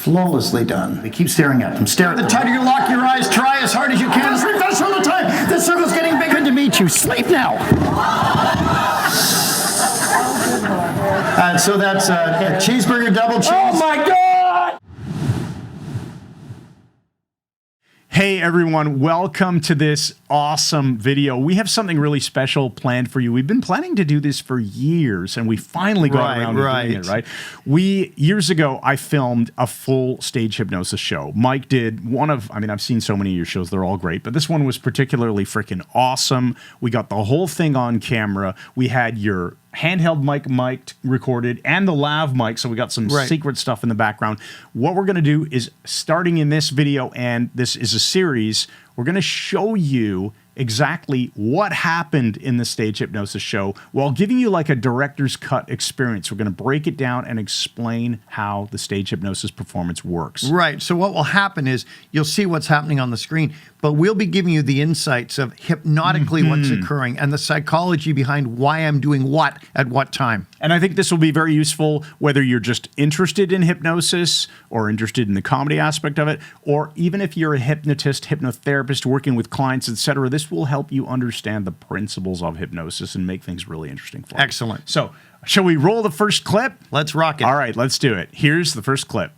Flawlessly done. They keep staring at them. Stare at them. The tighter you lock your eyes, try as hard as you can. Sleep fast all the time. This circle's getting bigger to meet you. Sleep now. So that's a cheeseburger, double cheese. Oh my God! Hey everyone, welcome to this awesome video. We have something really special planned for you. We've been planning to do this for years and we finally got around to doing it, right? Years ago, I filmed a full stage hypnosis show. Mike did I've seen so many of your shows, they're all great, but this one was particularly freaking awesome. We got the whole thing on camera. We had your handheld mic recorded and the lav mic, so we got some secret stuff in the background. What we're going to do is, starting in this video, and this is a series, we're going to show you exactly what happened in the stage hypnosis show while giving you like a director's cut experience. We're going to break it down and explain how the stage hypnosis performance works. Right. So what will happen is you'll see what's happening on the screen, but we'll be giving you the insights of hypnotically what's occurring and the psychology behind why I'm doing what at what time. And I think this will be very useful whether you're just interested in hypnosis or interested in the comedy aspect of it, or even if you're a hypnotist, hypnotherapist working with clients, etc. This will help you understand the principles of hypnosis and make things really interesting for you. Excellent. So, shall we roll the first clip? Let's rock it. All right, let's do it. Here's the first clip.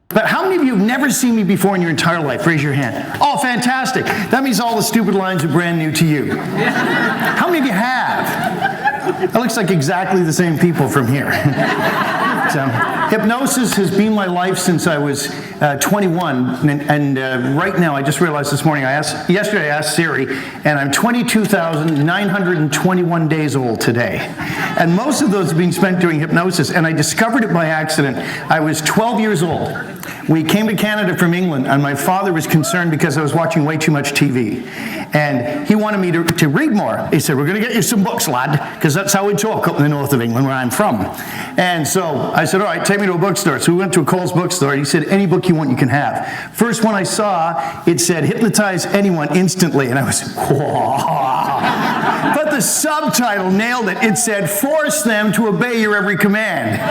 But how many of you have never seen me before in your entire life? Raise your hand. Oh, fantastic. That means all the stupid lines are brand new to you. How many of you have? It looks like exactly the same people from here. So, hypnosis has been my life since I was 21, and right now, I just realized this morning, yesterday I asked Siri, and I'm 22,921 days old today. And most of those have been spent doing hypnosis, and I discovered it by accident. I was 12 years old. We came to Canada from England, and my father was concerned because I was watching way too much TV. And he wanted me to read more. He said, we're going to get you some books, lad, because that's how we talk up in the north of England, where I'm from. And so I said, all right, take me to a bookstore. So we went to a Coles bookstore. He said, any book you want, you can have. First one I saw, it said, hypnotize anyone instantly. And I was, whoa. But the subtitle nailed it. It said, force them to obey your every command.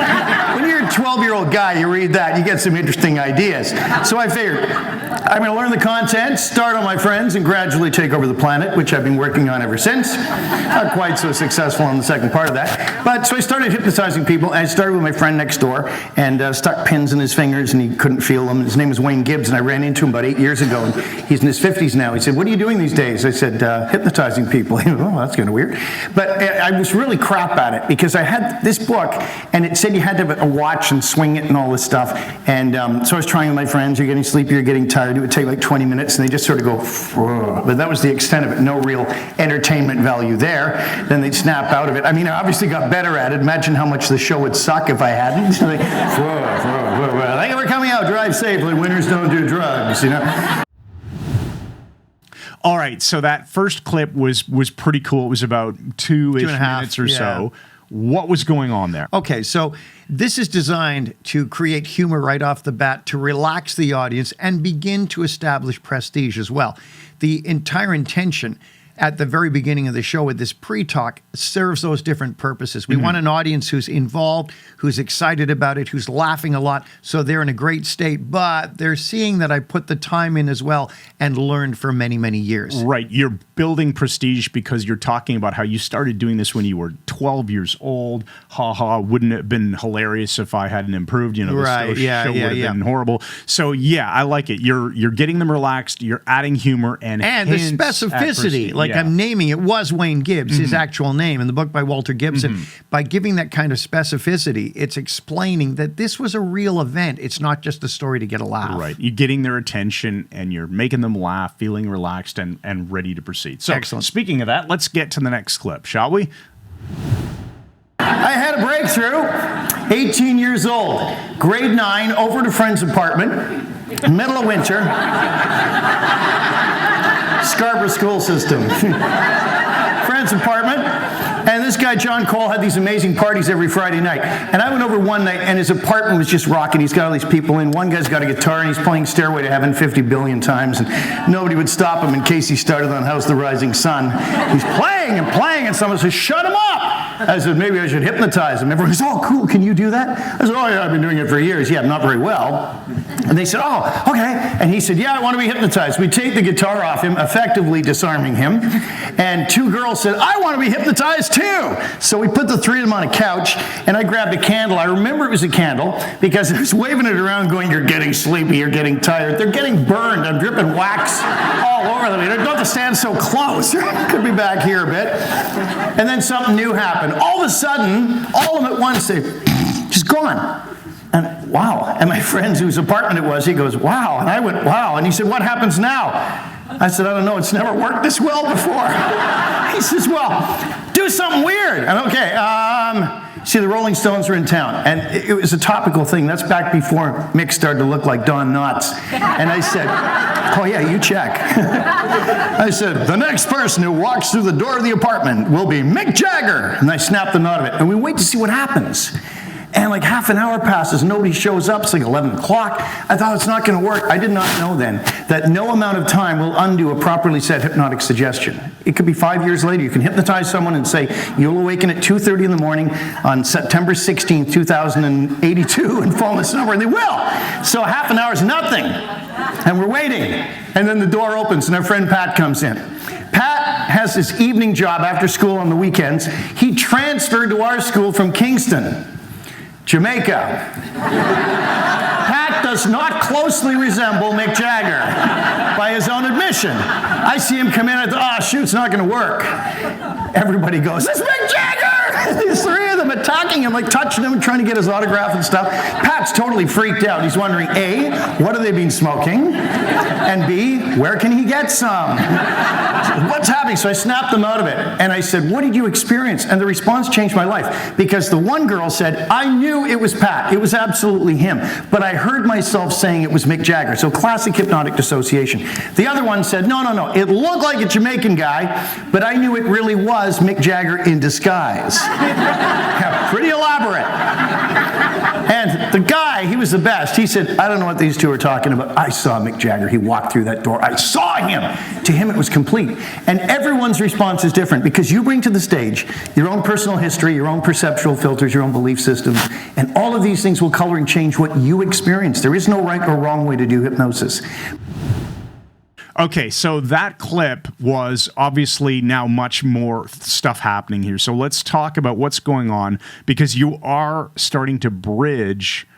When you're a 12-year-old guy, you read that, you get some interesting ideas. So I figured, I'm going to learn the content, start on my friends, and gradually take over the planet, which I've been working on ever since. Not quite so successful on the second part of that. But so I started hypnotizing people. I started with my friend next door and stuck pins in his fingers, and he couldn't feel them. His name was Wayne Gibbs, and I ran into him about 8 years ago, and he's in his 50s now. He said, what are you doing these days? I said, hypnotizing people. He goes, oh, that's kind of weird. But I was really crap at it because I had this book, and it said you had to have a watch and swing it and all this stuff. And so I was trying with my friends. You're getting sleepy, you're getting tired. It would take like 20 minutes, and they just sort of go, whoa. But that was the extent of it. No real entertainment value there. Then they'd snap out of it. I mean, I obviously got better at it. Imagine how much the show would suck if I hadn't. Like, thank you for coming out. Drive safely. Winners don't do drugs, you know. All right, so that first clip was pretty cool. It was about 2-ish minutes or so. What was going on there? Okay, so this is designed to create humor right off the bat, to relax the audience and begin to establish prestige as well. The entire intention at the very beginning of the show with this pre-talk serves those different purposes. We want an audience who's involved, who's excited about it, who's laughing a lot, so they're in a great state, but they're seeing that I put the time in as well and learned for many, many years. Right. You're building prestige because you're talking about how you started doing this when you were 12 years old. Ha ha, wouldn't it have been hilarious if I hadn't improved? You know, the show would have been horrible. So yeah, I like it. You're getting them relaxed, you're adding humor and the specificity. Like I'm naming it was Wayne Gibbs, his actual name in the book by Walter Gibson. By giving that kind of specificity, it's explaining that this was a real event. It's not just a story to get a laugh. Right. You're getting their attention and you're making them laugh, feeling relaxed and ready to proceed. So excellent. Speaking of that, let's get to the next clip, shall we? I had a breakthrough, 18 years old, grade 9, over at a friend's apartment, middle of winter. Scarborough school system. Friend's apartment. And this guy, John Cole, had these amazing parties every Friday night. And I went over one night, and his apartment was just rocking. He's got all these people in. One guy's got a guitar, and he's playing Stairway to Heaven 50 billion times. And nobody would stop him in case he started on How's the Rising Sun. He's playing and playing, and someone says, shut him up! I said, maybe I should hypnotize him. Everyone goes, oh, cool, can you do that? I said, oh, yeah, I've been doing it for years. Yeah, not very well. And they said, oh, okay. And he said, yeah, I want to be hypnotized. We take the guitar off him, effectively disarming him. And 2 girls said, I want to be hypnotized too. So we put the 3 of them on a couch, and I grabbed a candle. I remember it was a candle because I was waving it around going, you're getting sleepy, you're getting tired. They're getting burned. I'm dripping wax all over them. You don't have to stand so close. Could be back here a bit. And then something new happened. All of a sudden, all of them at once, they just gone. And wow. And my friend whose apartment it was, he goes, wow. And I went, wow. And he said, what happens now? I said, I don't know. It's never worked this well before. He says, well, do something weird. And okay, see, the Rolling Stones were in town, and it was a topical thing. That's back before Mick started to look like Don Knotts. And I said, oh yeah, you check. I said, the next person who walks through the door of the apartment will be Mick Jagger. And I snapped the knot of it. And we wait to see what happens. And like half an hour passes, nobody shows up. It's like 11 o'clock. I thought it's not going to work. I did not know then that no amount of time will undo a properly set hypnotic suggestion. It could be 5 years later. You can hypnotize someone and say, you'll awaken at 2:30 in the morning on September 16th, 2082 and phone this number, and they will. So half an hour is nothing. And we're waiting. And then the door opens and our friend Pat comes in. Pat has his evening job after school on the weekends. He transferred to our school from Kingston, Jamaica. Pat does not closely resemble Mick Jagger, by his own admission. I see him come in and shoot, it's not going to work. Everybody goes, it's Mick Jagger! These 3 of them attacking him, like touching him and trying to get his autograph and stuff. Pat's totally freaked out. He's wondering, A, what have they been smoking? And B, where can he get some? What's happening? So I snapped them out of it. And I said, what did you experience? And the response changed my life. Because the one girl said, I knew it was Pat. It was absolutely him. But I heard myself saying it was Mick Jagger. So classic hypnotic dissociation. The other one said, no. It looked like a Jamaican guy, but I knew it really was Mick Jagger in disguise. Yeah, pretty elaborate. And the guy, he was the best. He said, I don't know what these 2 are talking about. I saw Mick Jagger. He walked through that door. I saw him. To him, it was complete. And everyone's response is different because you bring to the stage your own personal history, your own perceptual filters, your own belief systems, and all of these things will color and change what you experience. There is no right or wrong way to do hypnosis. Okay, so that clip was obviously now much more stuff happening here. So let's talk about what's going on, because you are starting to bridge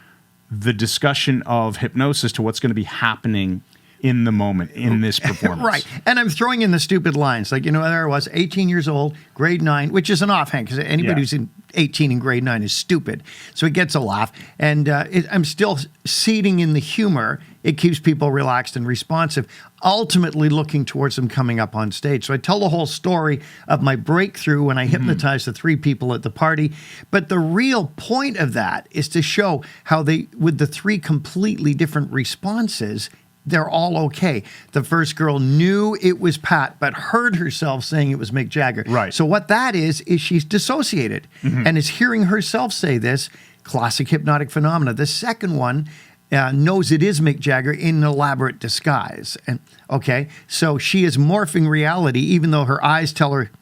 the discussion of hypnosis to what's going to be happening in the moment in this performance. Right. And I'm throwing in the stupid lines. Like, there I was, 18 years old, grade 9, which is an offhand because anybody who's in 18 in grade 9 is stupid. So it gets a laugh. And I'm still seeding in the humor. It keeps people relaxed and responsive, ultimately looking towards them coming up on stage. So I tell the whole story of my breakthrough when I hypnotized the 3 people at the party. But the real point of that is to show how with the 3 completely different responses, they're all okay. The first girl knew it was Pat, but heard herself saying it was Mick Jagger. Right. So what that is she's dissociated and is hearing herself say this. Classic hypnotic phenomena. The second one knows it is Mick Jagger in an elaborate disguise. And okay, so she is morphing reality, even though her eyes tell her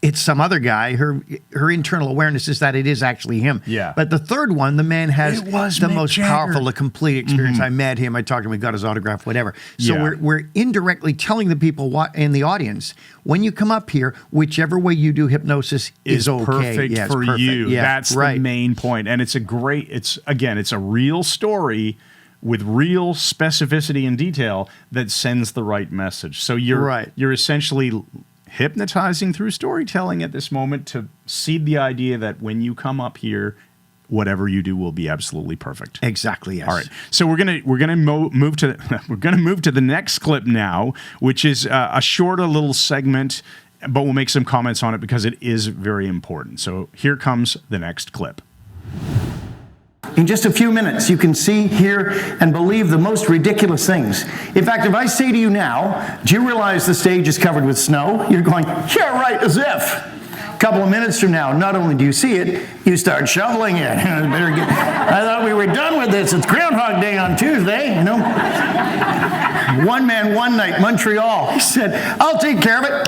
it's some other guy. Her internal awareness is that it is actually him. Yeah. But the third one, the man has the Mick most Jagger. Powerful, the complete experience. I met him. I talked to him. I got his autograph. Whatever. So we're indirectly telling the people in the audience, when you come up here, whichever way you do hypnosis is okay. Perfect for you. Yeah, that's the main point. And it's a real story with real specificity and detail that sends the right message. So you're essentially hypnotizing through storytelling at this moment to seed the idea that when you come up here, whatever you do will be absolutely perfect. Exactly. Yes. All right. So we're gonna move to the next clip now, which is a shorter little segment, but we'll make some comments on it because it is very important. So here comes the next clip. In just a few minutes, you can see, hear, and believe the most ridiculous things. In fact, if I say to you now, do you realize the stage is covered with snow? You're going, yeah, right, as if. A couple of minutes from now, not only do you see it, you start shoveling it. I thought we were done with this. It's Groundhog Day on Tuesday, One man, one night, Montreal. He said, I'll take care of it.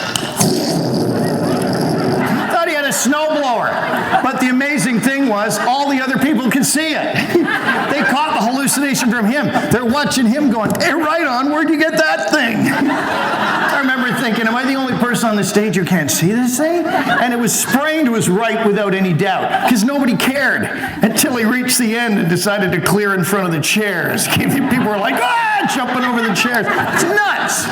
Thought he had a snowblower. But the amazing thing was, all the other people could see it. They caught the hallucination from him. They're watching him going, hey, right on, where'd you get that thing? I remember thinking, am I the only person on the stage who can't see this thing? And it was Sprained was right without any doubt, because nobody cared until he reached the end and decided to clear in front of the chairs. People were like, jumping over the chairs. It's nuts.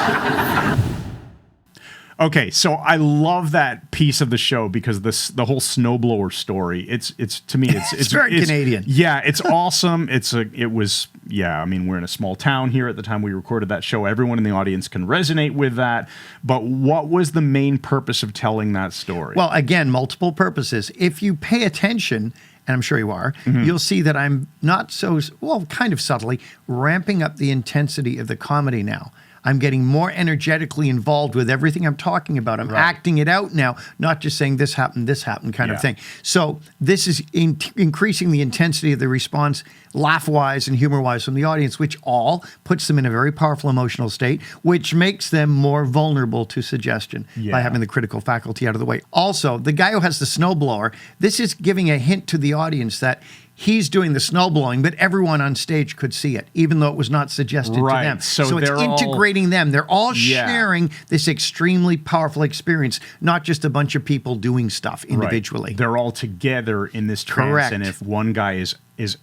Okay, so I love that piece of the show because the whole snowblower story. It's to me it's very Canadian. Yeah, it's awesome. I mean, we're in a small town here at the time we recorded that show. Everyone in the audience can resonate with that. But what was the main purpose of telling that story? Well, again, multiple purposes. If you pay attention, and I'm sure you are, you'll see that I'm not so, well, kind of subtly ramping up the intensity of the comedy now. I'm getting more energetically involved with everything I'm talking about. I'm acting it out now, not just saying this happened kind of thing. So this is increasing the intensity of the response, laugh-wise and humor-wise from the audience, which all puts them in a very powerful emotional state, which makes them more vulnerable to suggestion by having the critical faculty out of the way. Also, the guy who has the snowblower, this is giving a hint to the audience that he's doing the snowblowing, but everyone on stage could see it, even though it was not suggested to them. So it's integrating them. They're all sharing this extremely powerful experience, not just a bunch of people doing stuff individually. They're all together in this trance, and if one guy is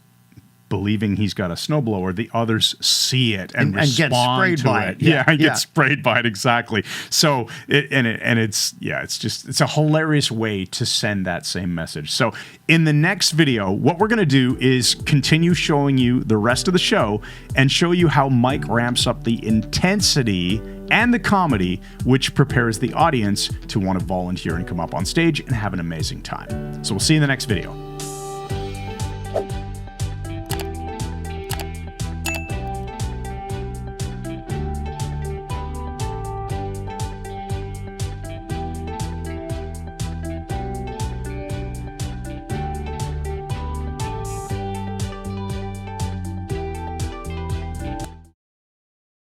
believing he's got a snowblower, the others see it and respond get sprayed to by it. it. Get sprayed by it, exactly. So it's a hilarious way to send that same message. So in the next video, what we're going to do is continue showing you the rest of the show and show you how Mike ramps up the intensity and the comedy, which prepares the audience to want to volunteer and come up on stage and have an amazing time. So we'll see you in the next video.